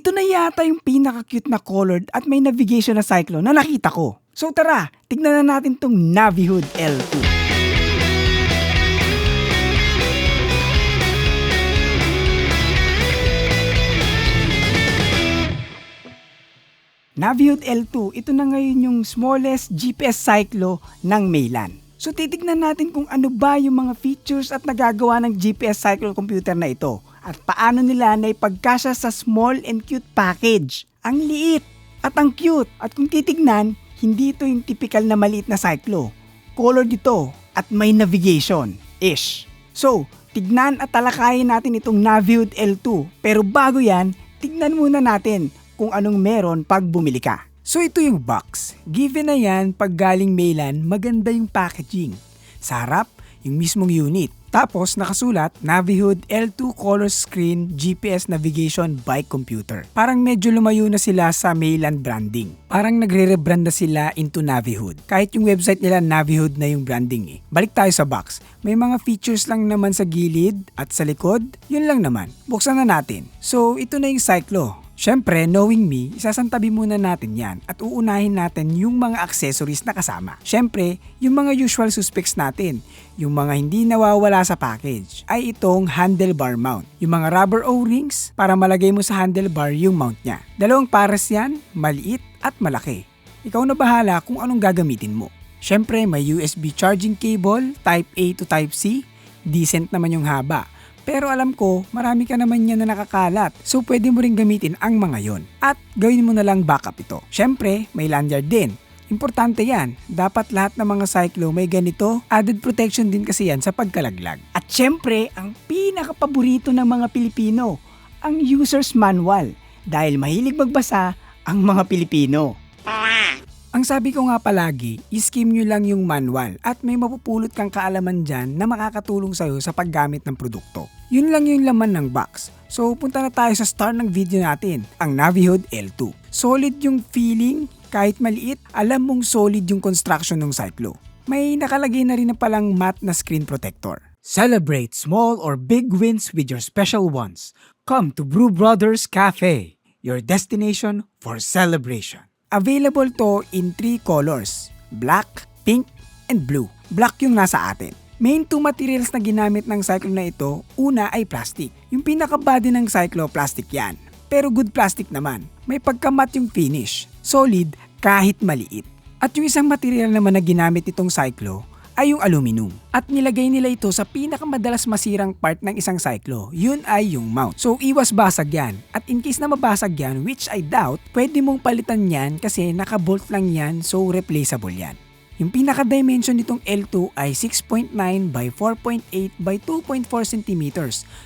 ito na yata yung pinaka-cute na colored at may navigation na cyclo na nakita ko. So tara, tignan na natin tong Navihood L2. Navihood L2, ito na ngayon yung smallest GPS cyclo ng Maylan. So titignan natin kung ano ba yung mga features at nagagawa ng GPS cyclo computer na ito at paano nila naipagkasya sa small and cute package. Ang liit at ang cute at kung titignan, hindi ito yung typical na maliit na cyclo. Colored ito at may navigation-ish. So, tignan at talakayin natin itong Navihood L2 pero bago yan, tignan muna natin kung anong meron pag bumili ka. So ito yung box. Given na yan, pag galing Maylan, maganda yung packaging. Sa harap, yung mismong unit. Tapos nakasulat, Navihood L2 Color Screen GPS Navigation Bike Computer. Parang medyo lumayo na sila sa Maylan branding. Parang nagre-rebrand na sila into Navihood. Kahit yung website nila, Navihood na yung branding eh. Balik tayo sa box. May mga features lang naman sa gilid at sa likod. Yun lang naman. Buksan na natin. So ito na yung cyclo. Siyempre, knowing me, isasantabi muna natin yan at uunahin natin yung mga accessories na kasama. Siyempre, yung mga usual suspects natin, yung mga hindi nawawala sa package, ay itong handlebar mount. Yung mga rubber O-rings para malagay mo sa handlebar yung mount niya. Dalawang pares yan, maliit at malaki. Ikaw na bahala kung anong gagamitin mo. Siyempre, may USB charging cable, Type A to Type C, decent naman yung haba. Pero alam ko, marami ka naman yan na nakakalat. So pwede mo rin gamitin ang mga yon. At gawin mo na lang backup ito. Siyempre, may lanyard din. Importante yan. Dapat lahat ng mga cyclo may ganito. Added protection din kasi yan sa pagkalaglag. At siyempre, ang pinakapaborito ng mga Pilipino, ang user's manual. Dahil mahilig magbasa ang mga Pilipino. Ang sabi ko nga palagi, i-skim nyo lang yung manual at may mapupulot kang kaalaman dyan na makakatulong sa'yo sa paggamit ng produkto. Yun lang yung laman ng box. So punta na tayo sa start ng video natin, ang Navihood L2. Solid yung feeling, kahit maliit, alam mong solid yung construction ng cyclo. May nakalagay na rin na palang matte na screen protector. Celebrate small or big wins with your special ones. Come to Brew Brothers Cafe, your destination for celebration. Available to in 3 colors, black, pink, and blue. Black yung nasa atin. Main 2 materials na ginamit ng cyclo na ito, una ay plastic. Yung pinaka-body ng cyclo, plastic yan. Pero good plastic naman. May pagkamat yung finish. Solid kahit maliit. At yung isang material naman na ginamit itong cyclo ay yung aluminum. At nilagay nila ito sa pinakamadalas masirang part ng isang cyclo. Yun ay yung mount. So iwas basag yan. At in case na mabasag yan, which I doubt, pwede mong palitan yan kasi nakabolt lang yan, so replaceable yan. Yung pinaka-dimension nitong L2 ay 6.9 by 4.8 by 2.4 cm.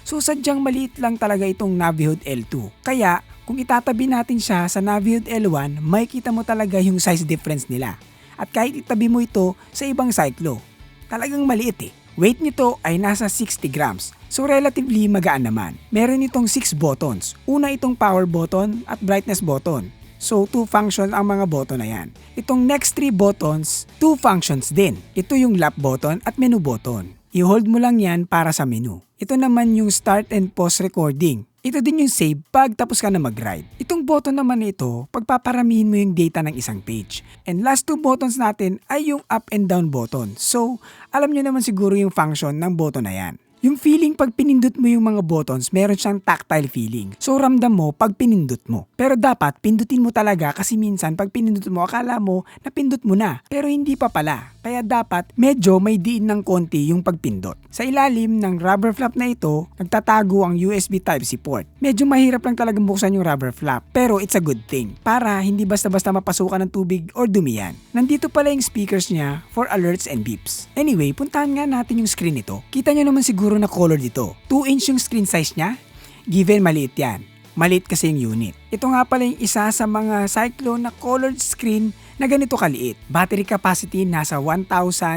So sadyang maliit lang talaga itong Navihood L2. Kaya kung itatabi natin siya sa Navihood L1, makikita mo talaga yung size difference nila. At kahit itabi mo ito sa ibang cyclo, talagang maliit eh. Weight nito ay nasa 60 grams, so relatively magaan naman. Meron itong 6 buttons. Una itong power button at brightness button. So 2 function ang mga button na yan. Itong next 3 buttons, 2 functions din. Ito yung lap button at menu button. I-hold mo lang yan para sa menu. Ito naman yung start and pause recording. Ito din yung save pag tapos ka na mag-ride. Itong button naman na ito, pagpaparamihin mo yung data ng isang page. And last 2 buttons natin ay yung up and down button. So, alam nyo naman siguro yung function ng button na yan. Yung feeling pag pinindot mo yung mga buttons, meron siyang tactile feeling. So ramdam mo pag pinindot mo. Pero dapat pindutin mo talaga kasi minsan pag pinindot mo akala mo napindot mo na. Pero hindi pa pala. Kaya dapat medyo may diin ng konti yung pagpindot. Sa ilalim ng rubber flap na ito, nagtatago ang USB Type-C port. Medyo mahirap lang talagang buksan yung rubber flap. Pero it's a good thing. Para hindi basta-basta mapasukan ng tubig or dumi yan. Nandito pala yung speakers niya for alerts and beeps. Anyway, puntahan nga natin yung screen nito. Kita nyo naman siguro na color dito. 2-inch yung screen size niya. Given maliit yan. Maliit kasi yung unit. Ito nga pala yung isa sa mga cyclo na colored screen na ganito kaliit. Battery capacity nasa 1000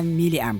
mAh.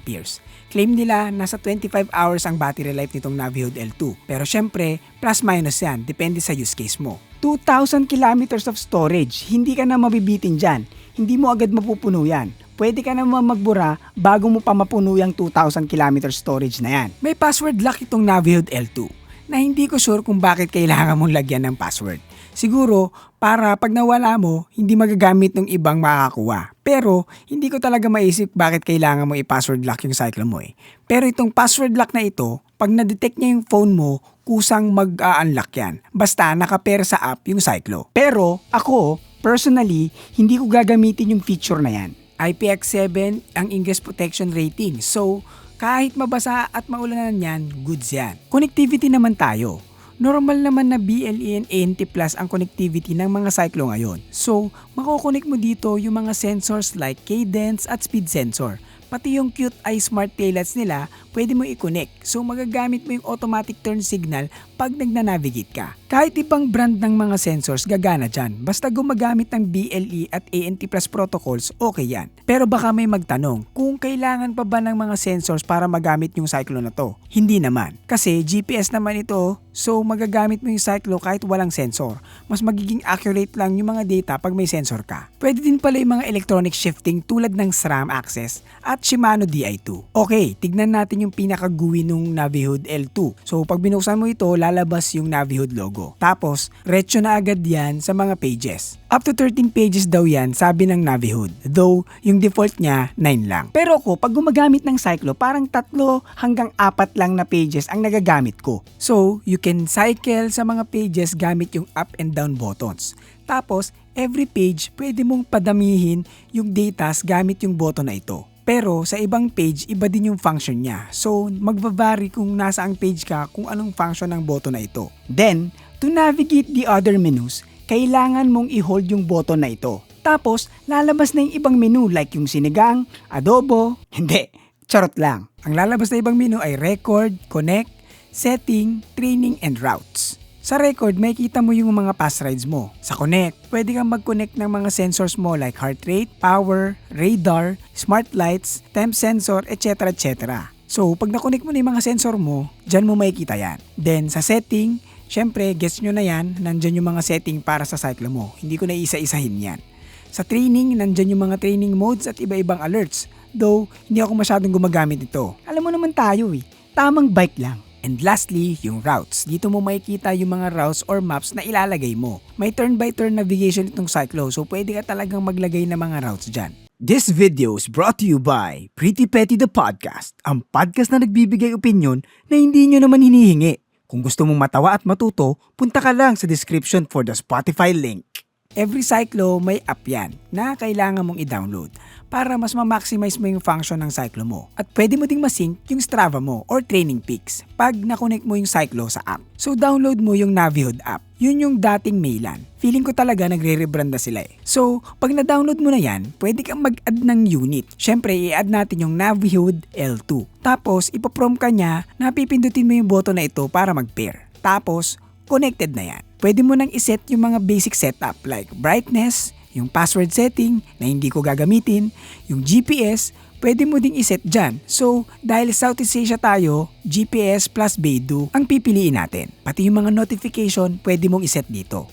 Claim nila nasa 25 hours ang battery life nitong Navihood L2. Pero syempre, plus minus yan. Depende sa use case mo. 2,000 kilometers of storage. Hindi ka na mabibitin dyan. Hindi mo agad mapupuno yan. Pwede ka naman magbura bago mo pa mapuno yung 2,000 km storage na yan. May password lock itong Navihood L2 na hindi ko sure kung bakit kailangan mong lagyan ng password. Siguro, para pag nawala mo, hindi magagamit ng ibang makakakuha. Pero, hindi ko talaga maisip bakit kailangan mo i-password lock yung cyclo mo eh. Pero itong password lock na ito, pag na-detect niya yung phone mo, kusang mag-unlock yan. Basta naka-pair sa app yung cyclo. Pero, ako, personally, hindi ko gagamitin yung feature na yan. IPX7 ang ingress protection rating. So, kahit mabasa at maulanan yan, goods yan. Connectivity naman tayo. Normal naman na BLE and ANT Plus ang connectivity ng mga cyclo ngayon. So, makokonek mo dito yung mga sensors like cadence at speed sensor. Pati yung cute eye smart taillights nila, pwede mo i-connect. So magagamit mo yung automatic turn signal pag nagna-navigate ka. Kahit ibang brand ng mga sensors, gagana dyan. Basta gumagamit ng BLE at ANT Plus protocols, okay yan. Pero baka may magtanong, kung kailangan pa ba ng mga sensors para magamit yung cyclo na to? Hindi naman. Kasi GPS naman ito, so magagamit mo yung cyclo kahit walang sensor. Mas magiging accurate lang yung mga data pag may sensor ka. Pwede din pala yung mga electronic shifting tulad ng SRAM access at Shimano Di2. Okay, tignan natin yung pinaka-GUI nung Navihood L2. So pag binuksan mo ito, lalabas yung Navihood logo. Tapos, retso na agad yan sa mga pages. Up to 13 pages daw yan, sabi ng Navihood. Though, yung default niya, 9 lang. Pero ako, pag gumagamit ng cyclo, parang 3 hanggang 4 lang na pages ang nagagamit ko. So, you can cycle sa mga pages gamit yung up and down buttons. Tapos, every page, pwede mong padamihin yung datas gamit yung button na ito. Pero sa ibang page, iba din yung function niya. So, magva-vary kung nasaang page ka kung anong function ng button na ito. Then, to navigate the other menus, kailangan mong i-hold yung button na ito. Tapos, lalabas na yung ibang menu like yung sinigang, adobo, hindi, charot lang. Ang lalabas na ibang menu ay record, connect, setting, training, and routes. Sa record, makikita mo yung mga past rides mo. Sa connect, pwede kang mag-connect ng mga sensors mo like heart rate, power, radar, smart lights, temp sensor, etc. etc. So, pag na-connect mo na yung mga sensor mo, dyan mo makikita yan. Then, sa setting, syempre, guess nyo na yan, nandyan yung mga setting para sa cyclo mo. Hindi ko na isa-isahin yan. Sa training, nandyan yung mga training modes at iba-ibang alerts. Though, hindi ako masyadong gumagamit ito. Alam mo naman tayo eh, tamang bike lang. And lastly, yung routes. Dito mo makikita yung mga routes or maps na ilalagay mo. May turn-by-turn navigation itong cyclo, so pwede ka talagang maglagay ng mga routes dyan. This video is brought to you by Pretty Petty the Podcast, ang podcast na nagbibigay opinion na hindi nyo naman hinihingi. Kung gusto mong matawa at matuto, punta ka lang sa description for the Spotify link. Every cyclo may app yan na kailangan mong i-download para mas ma-maximize mo yung function ng cyclo mo. At pwede mo ding masync yung Strava mo or Training Peaks pag na-connect mo yung cyclo sa app. So download mo yung Navihood app. Yun yung dating Mailan. Feeling ko talaga nagre-rebrand na sila eh. So pag na-download mo na yan, pwede kang mag-add ng unit. Syempre i-add natin yung Navihood L2. Tapos ipaprom ka niya na pipindutin mo yung button na ito para mag-pair. Tapos connected na yan. Pwede mo nang iset yung mga basic setup like brightness, yung password setting na hindi ko gagamitin, yung GPS, pwede mo ding iset dyan. So, dahil Southeast Asia tayo, GPS plus Beidou ang pipiliin natin. Pati yung mga notification, pwede mong iset dito.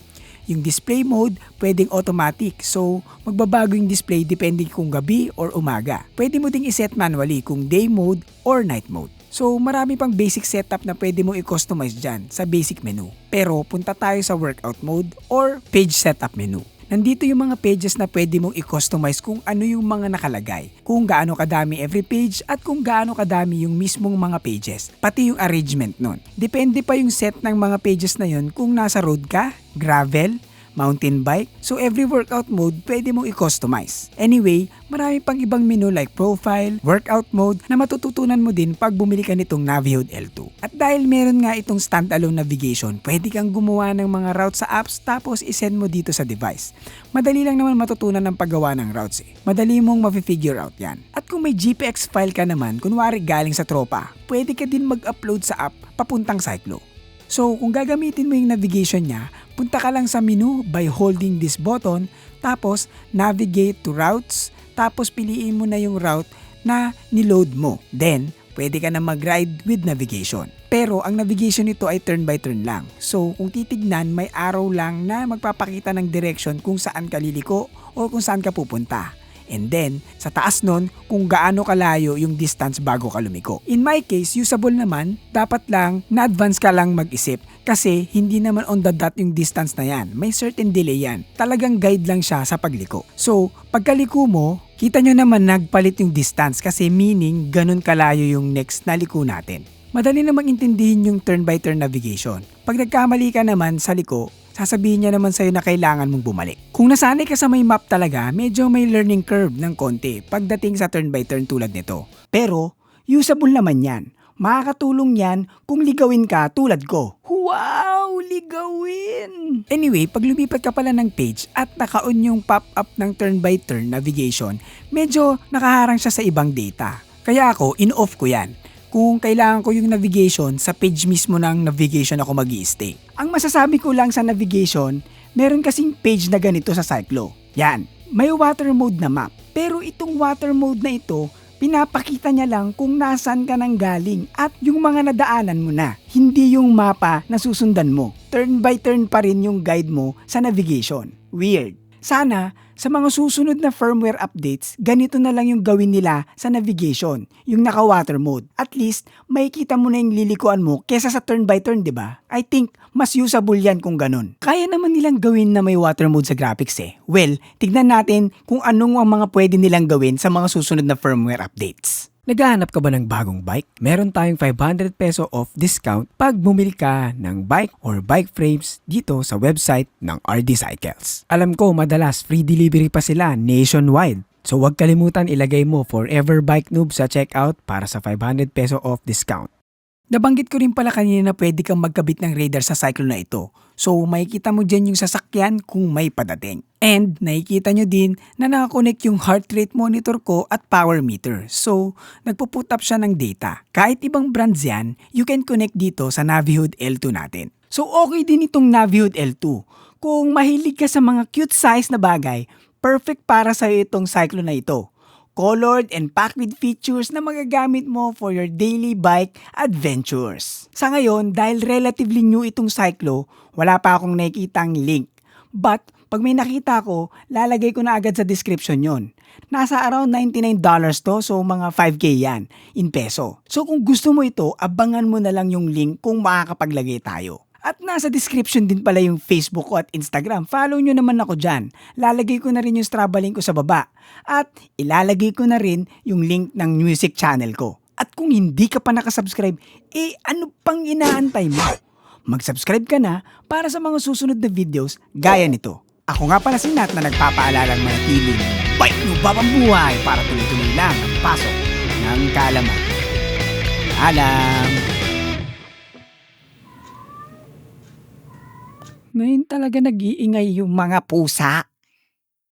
Yung display mode, pwedeng automatic. So, magbabago yung display depende kung gabi or umaga. Pwede mo ding iset manually kung day mode or night mode. So, marami pang basic setup na pwede mo i-customize dyan sa basic menu. Pero, punta tayo sa workout mode or page setup menu. Nandito yung mga pages na pwede mong i-customize kung ano yung mga nakalagay, kung gaano kadami every page at kung gaano kadami yung mismong mga pages, pati yung arrangement nun. Depende pa yung set ng mga pages na yun kung nasa road ka, gravel, mountain bike. So every workout mode pwede mong i-customize. Anyway, marami pang ibang menu like profile, workout mode na matututunan mo din pag bumili ka nitong Navihood L2. At dahil meron nga itong standalone navigation, pwede kang gumawa ng mga routes sa apps tapos isend mo dito sa device. Madali lang naman matutunan ng paggawa ng routes eh. Madali mong ma-figure out yan. At kung may GPX file ka naman, kunwari galing sa tropa, pwede ka din mag-upload sa app papuntang cyclo. So, kung gagamitin mo yung navigation niya, punta ka lang sa menu by holding this button, tapos navigate to routes, tapos piliin mo na yung route na niload mo. Then, pwede ka na mag-ride with navigation. Pero, ang navigation nito ay turn by turn lang. So, kung titignan, may arrow lang na magpapakita ng direction kung saan ka liliko o kung saan ka pupunta. And then, sa taas nun, kung gaano kalayo yung distance bago ka lumiko. In my case, usable naman, dapat lang na-advance ka lang mag-isip. Kasi hindi naman on the dot yung distance na yan. May certain delay yan. Talagang guide lang siya sa pagliko. So, pagkaliko mo, kita nyo naman nagpalit yung distance kasi meaning ganun kalayo yung next na liko natin. Madali namang intindihin yung turn by turn navigation. Pag nagkamali ka naman sa liko, sasabihin niya naman sa'yo na kailangan mong bumalik. Kung nasanay ka sa may map talaga, medyo may learning curve ng konti pagdating sa turn by turn tulad nito. Pero, usable naman yan. Makakatulong yan kung ligawin ka tulad ko. Wow! Ligawin! Anyway, pag lumipat ka pala ng page at naka-on yung pop-up ng turn by turn navigation, medyo nakaharang siya sa ibang data. Kaya ako, in-off ko yan. Kung kailangan ko yung navigation, sa page mismo ng navigation ako mag-i-stay. Ang masasabi ko lang sa navigation, meron kasing page na ganito sa Cyclo. Yan, may water mode na map. Pero itong water mode na ito, pinapakita niya lang kung nasan ka nang galing at yung mga nadaanan mo na. Hindi yung mapa na susundan mo. Turn by turn pa rin yung guide mo sa navigation. Weird. Sana, sa mga susunod na firmware updates, ganito na lang yung gawin nila sa navigation, yung naka-water mode. At least, makikita mo na yung lilikuan mo kesa sa turn by turn, di ba? I think, mas usable yan kung ganun. Kaya naman nilang gawin na may water mode sa graphics eh. Well, tignan natin kung anong ang mga pwede nilang gawin sa mga susunod na firmware updates. Naghahanap ka ba ng bagong bike? Meron tayong 500 peso off discount pag bumili ka ng bike or bike frames dito sa website ng RD Cycles. Alam ko madalas free delivery pa sila nationwide. So huwag kalimutan ilagay mo Forever Bike Noob sa checkout para sa 500 peso off discount. Nabanggit ko rin pala kanina na pwede kang magkabit ng radar sa Cyclo na ito. So makikita mo dyan yung sasakyan kung may padating. And nakikita nyo din na nakakonect yung heart rate monitor ko at power meter. So nagpo-put up siya ng data. Kahit ibang brands yan, you can connect dito sa Navihood L2 natin. So okay din itong Navihood L2. Kung mahilig ka sa mga cute size na bagay, perfect para sa'yo itong Cyclo na ito. Colored and packed with features na magagamit mo for your daily bike adventures. Sa ngayon, dahil relatively new itong Cyclo, wala pa akong nakikitang link. But, pag may nakita ko, lalagay ko na agad sa description yon. Nasa around $99 to, so mga 5K yan, in peso. So kung gusto mo ito, abangan mo na lang yung link kung makakapaglagay tayo. At nasa description din pala yung Facebook ko at Instagram. Follow nyo naman ako dyan. Lalagay ko na rin yung Strava link ko sa baba. At ilalagay ko na rin yung link ng music channel ko. At kung hindi ka pa nakasubscribe, ano pang inaantay mo? Mag-subscribe ka na para sa mga susunod na videos gaya nito. Ako nga pala si Nat na nagpapaalalang manatiling bike no babang buhay para tuloy-tuloy lang ang pasok ng kaalaman. Alam! Ngayon talaga nag-iingay yung mga pusa.